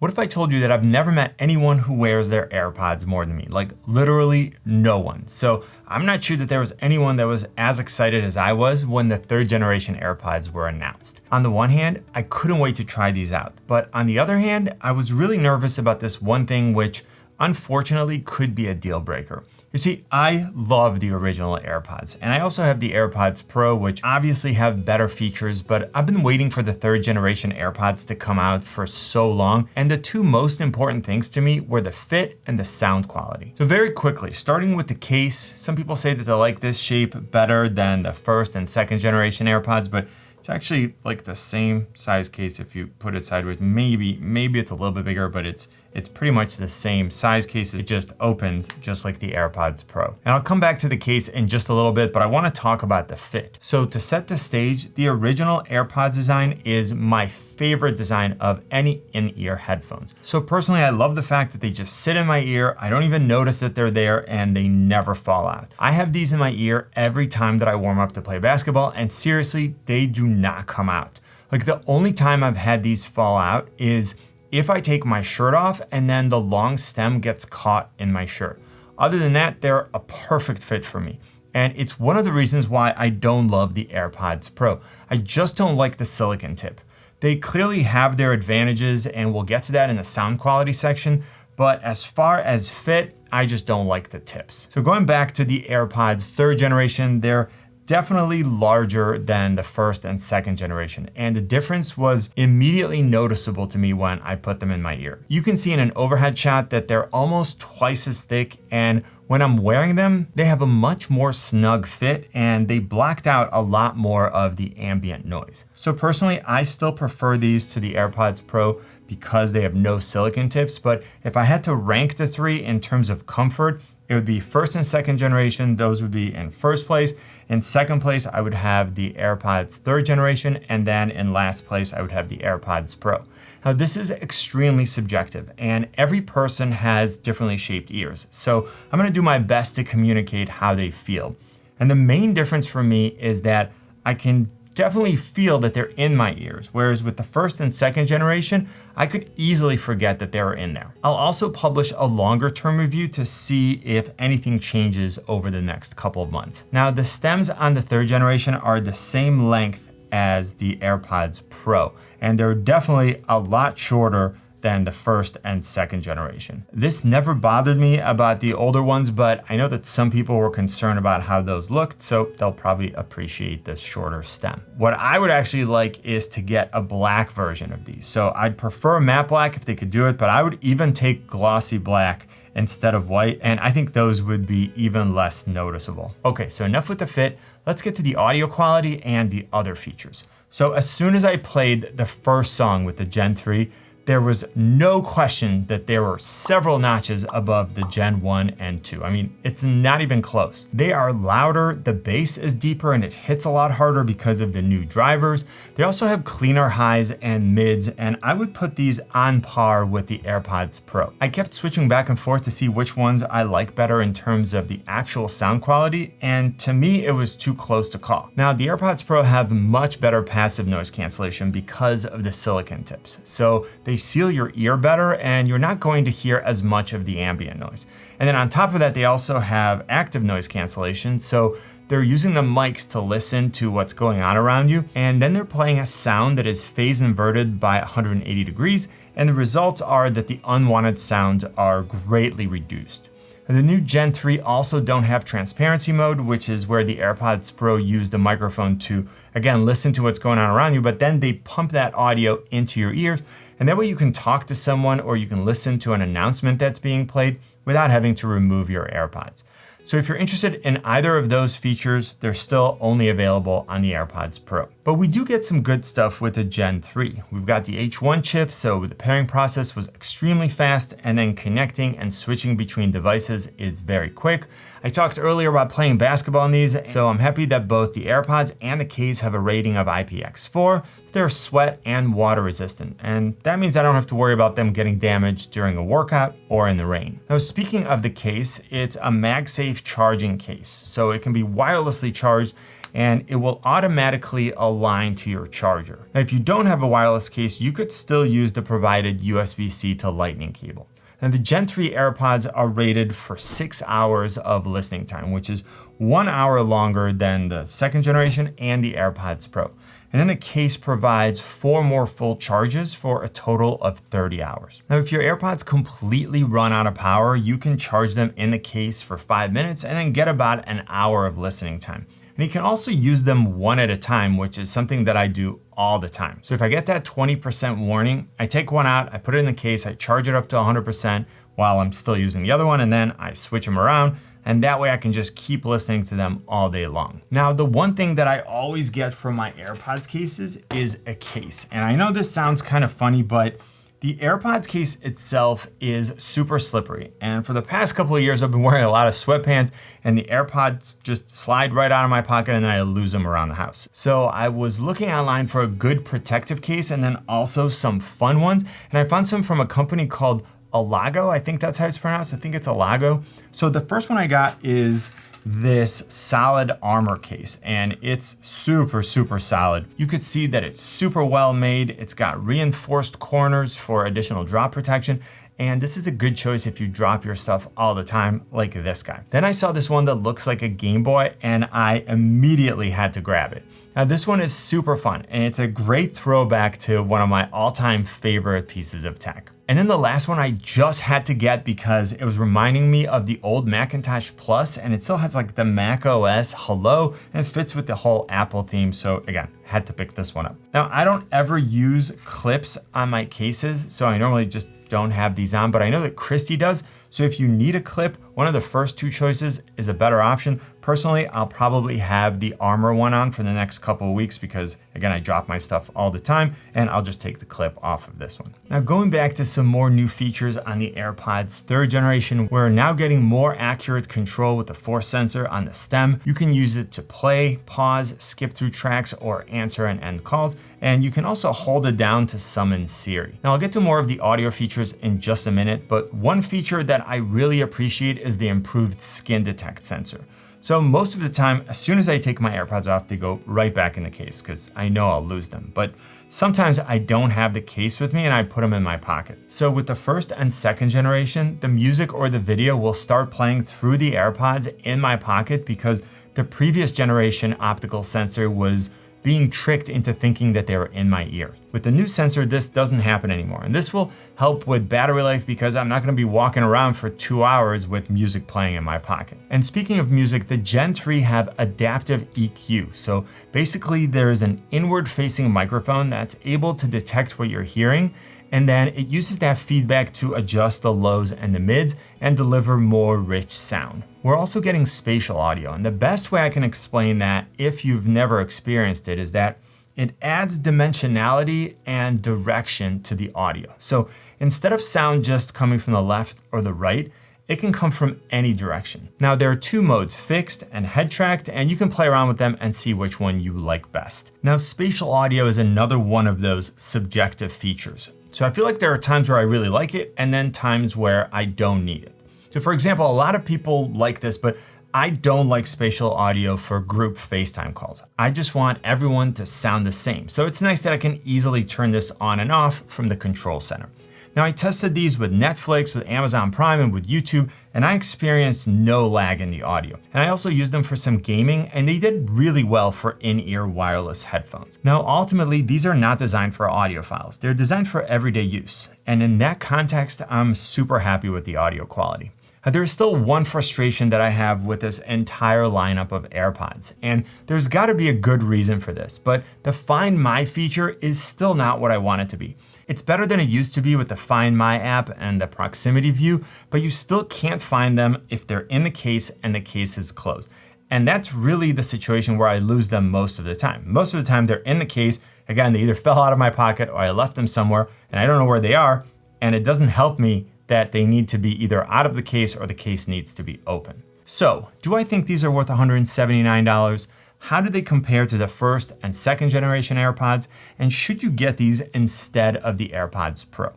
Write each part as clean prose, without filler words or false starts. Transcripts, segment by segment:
What if I told you that I've never met anyone who wears their AirPods more than me? Like literally no one. So I'm not sure that there was anyone that was as excited as I was when the third generation AirPods were announced. On the one hand, I couldn't wait to try these out. But on the other hand, I was really nervous about this one thing which unfortunately could be a deal breaker. You see, I love the original AirPods, and I also have the AirPods Pro, which obviously have better features, but I've been waiting for the third generation AirPods to come out for so long, and the two most important things to me were the fit and the sound quality. So very quickly, starting with the case, some people say that they like this shape better than the first and second generation AirPods, but it's actually like the same size case if you put it sideways. Maybe it's a little bit bigger, but it's pretty much the same size case. It just opens just like the AirPods Pro. And I'll come back to the case in just a little bit, but I want to talk about the fit. So to set the stage, the original AirPods design is my favorite design of any in-ear headphones. So personally, I love the fact that they just sit in my ear. I don't even notice that they're there and they never fall out. I have these in my ear every time that I warm up to play basketball, and seriously, they do not come out. Like the only time I've had these fall out is if I take my shirt off and then the long stem gets caught in my shirt. Other than that, they're a perfect fit for me. And it's one of the reasons why I don't love the AirPods Pro. I just don't like the silicone tip. They clearly have their advantages, and we'll get to that in the sound quality section. But as far as fit, I just don't like the tips. So going back to the AirPods third generation, they're definitely larger than the first and second generation, and the difference was immediately noticeable to me when I put them in my ear. You can see in an overhead shot that they're almost twice as thick, and when I'm wearing them, they have a much more snug fit and they blocked out a lot more of the ambient noise. So personally, I still prefer these to the AirPods Pro because they have no silicone tips, but if I had to rank the three in terms of comfort, it would be first and second generation. Those would be in first place. In second place, I would have the AirPods third generation. And then in last place, I would have the AirPods Pro. Now, this is extremely subjective, and every person has differently shaped ears. So I'm gonna do my best to communicate how they feel. And the main difference for me is that I can definitely feel that they're in my ears, whereas with the first and second generation, I could easily forget that they were in there. I'll also publish a longer term review to see if anything changes over the next couple of months. Now, the stems on the third generation are the same length as the AirPods Pro, and they're definitely a lot shorter than the first and second generation. This never bothered me about the older ones, but I know that some people were concerned about how those looked, so they'll probably appreciate this shorter stem. What I would actually like is to get a black version of these. So I'd prefer matte black if they could do it, but I would even take glossy black instead of white, and I think those would be even less noticeable. Okay, so enough with the fit. Let's get to the audio quality and the other features. So as soon as I played the first song with the Gen 3, there was no question that there were several notches above the Gen 1 and 2. I mean, it's not even close. They are louder, the bass is deeper, and it hits a lot harder because of the new drivers. They also have cleaner highs and mids, and I would put these on par with the AirPods Pro. I kept switching back and forth to see which ones I like better in terms of the actual sound quality, and to me, it was too close to call. Now, the AirPods Pro have much better passive noise cancellation because of the silicone tips. So they seal your ear better, and you're not going to hear as much of the ambient noise. And then on top of that, they also have active noise cancellation. So they're using the mics to listen to what's going on around you. And then they're playing a sound that is phase inverted by 180 degrees. And the results are that the unwanted sounds are greatly reduced. The new Gen 3 also don't have transparency mode, which is where the AirPods Pro use the microphone to, again, listen to what's going on around you, but then they pump that audio into your ears. And that way you can talk to someone or you can listen to an announcement that's being played without having to remove your AirPods. So if you're interested in either of those features, they're still only available on the AirPods Pro. But we do get some good stuff with the Gen 3. We've got the H1 chip, so the pairing process was extremely fast, and then connecting and switching between devices is very quick. I talked earlier about playing basketball in these, so I'm happy that both the AirPods and the case have a rating of IPX4, so they're sweat and water resistant, and that means I don't have to worry about them getting damaged during a workout or in the rain. Now, speaking of the case, it's a MagSafe charging case, so it can be wirelessly charged, and it will automatically align to your charger. Now, if you don't have a wireless case, you could still use the provided USB-C to Lightning cable. Now, the Gen 3 AirPods are rated for 6 hours of listening time, which is 1 hour longer than the second generation and the AirPods Pro. And then the case provides 4 more full charges for a total of 30 hours. Now, if your AirPods completely run out of power, you can charge them in the case for 5 minutes and then get about an hour of listening time. And you can also use them one at a time, which is something that I do all the time. So if I get that 20% warning, I take one out, I put it in the case, I charge it up to 100% while I'm still using the other one, and then I switch them around. And that way I can just keep listening to them all day long. Now, the one thing that I always get from my AirPods cases is a case. And I know this sounds kind of funny, but the AirPods case itself is super slippery. And for the past couple of years, I've been wearing a lot of sweatpants and the AirPods just slide right out of my pocket and I lose them around the house. So I was looking online for a good protective case and then also some fun ones. And I found some from a company called Elago. I think that's how it's pronounced. I think it's Elago. So the first one I got is this solid armor case, and it's super solid. You could see that it's super well made. It's got reinforced corners for additional drop protection. And this is a good choice if you drop your stuff all the time, like this guy. Then I saw this one that looks like a Game Boy, and I immediately had to grab it. Now, this one is super fun, and it's a great throwback to one of my all-time favorite pieces of tech. And then the last one I just had to get because it was reminding me of the old Macintosh Plus, and it still has like the Mac OS Hello, and it fits with the whole Apple theme. So again, had to pick this one up. Now, I don't ever use clips on my cases, so I normally just don't have these on, but I know that Christy does. So if you need a clip, one of the first 2 choices is a better option. Personally, I'll probably have the Armor one on for the next couple of weeks because, again, I drop my stuff all the time, and I'll just take the clip off of this one. Now, going back to some more new features on the AirPods 3rd generation, we're now getting more accurate control with the force sensor on the stem. You can use it to play, pause, skip through tracks, or answer and end calls. And you can also hold it down to summon Siri. Now, I'll get to more of the audio features in just a minute, but one feature that I really appreciate is the improved skin detect sensor. So most of the time, as soon as I take my AirPods off, they go right back in the case because I know I'll lose them. But sometimes I don't have the case with me and I put them in my pocket. So with the first and second generation, the music or the video will start playing through the AirPods in my pocket because the previous generation optical sensor was being tricked into thinking that they were in my ear. With the new sensor, this doesn't happen anymore. And this will help with battery life because I'm not gonna be walking around for 2 hours with music playing in my pocket. And speaking of music, the Gen 3 have adaptive EQ. So basically there is an inward facing microphone that's able to detect what you're hearing, and then it uses that feedback to adjust the lows and the mids and deliver more rich sound. We're also getting spatial audio, and the best way I can explain that if you've never experienced it is that it adds dimensionality and direction to the audio. So instead of sound just coming from the left or the right, it can come from any direction. Now, there are 2 modes, fixed and head tracked, and you can play around with them and see which one you like best. Now, spatial audio is another one of those subjective features. So I feel like there are times where I really like it and then times where I don't need it. So for example, a lot of people like this, but I don't like spatial audio for group FaceTime calls. I just want everyone to sound the same. So it's nice that I can easily turn this on and off from the control center. Now, I tested these with Netflix, with Amazon Prime, and with YouTube, and I experienced no lag in the audio. And I also used them for some gaming, and they did really well for in-ear wireless headphones. Now, ultimately, these are not designed for audiophiles. They're designed for everyday use. And in that context, I'm super happy with the audio quality. There's still one frustration that I have with this entire lineup of AirPods, and there's gotta be a good reason for this, but the Find My feature is still not what I want it to be. It's better than it used to be with the Find My app and the proximity view, but you still can't find them if they're in the case and the case is closed. And that's really the situation where I lose them most of the time. Most of the time they're in the case. Again, they either fell out of my pocket or I left them somewhere and I don't know where they are, and it doesn't help me that they need to be either out of the case or the case needs to be open. So, do I think these are worth $179? How do they compare to the first and second generation AirPods? And should you get these instead of the AirPods Pro?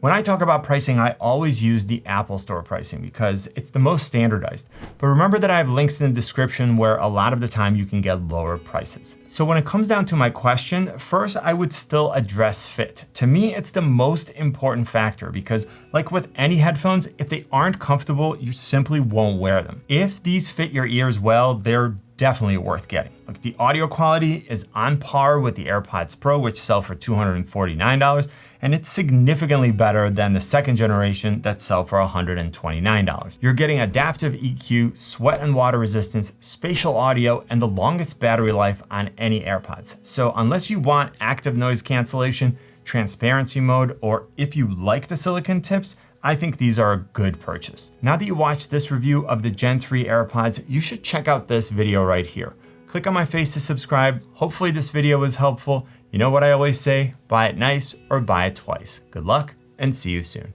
When I talk about pricing, I always use the Apple Store pricing because it's the most standardized. But remember that I have links in the description where a lot of the time you can get lower prices. So when it comes down to my question, first I would still address fit. To me, it's the most important factor because like with any headphones, if they aren't comfortable, you simply won't wear them. If these fit your ears well, they're definitely worth getting. Like the audio quality is on par with the AirPods Pro, which sell for $249, and it's significantly better than the second generation that sell for $129. You're getting adaptive EQ, sweat and water resistance, spatial audio, and the longest battery life on any AirPods. So unless you want active noise cancellation, transparency mode, or if you like the silicone tips, I think these are a good purchase. Now that you watched this review of the Gen 3 AirPods, you should check out this video right here. Click on my face to subscribe. Hopefully this video was helpful. You know what I always say, buy it nice or buy it twice. Good luck and see you soon.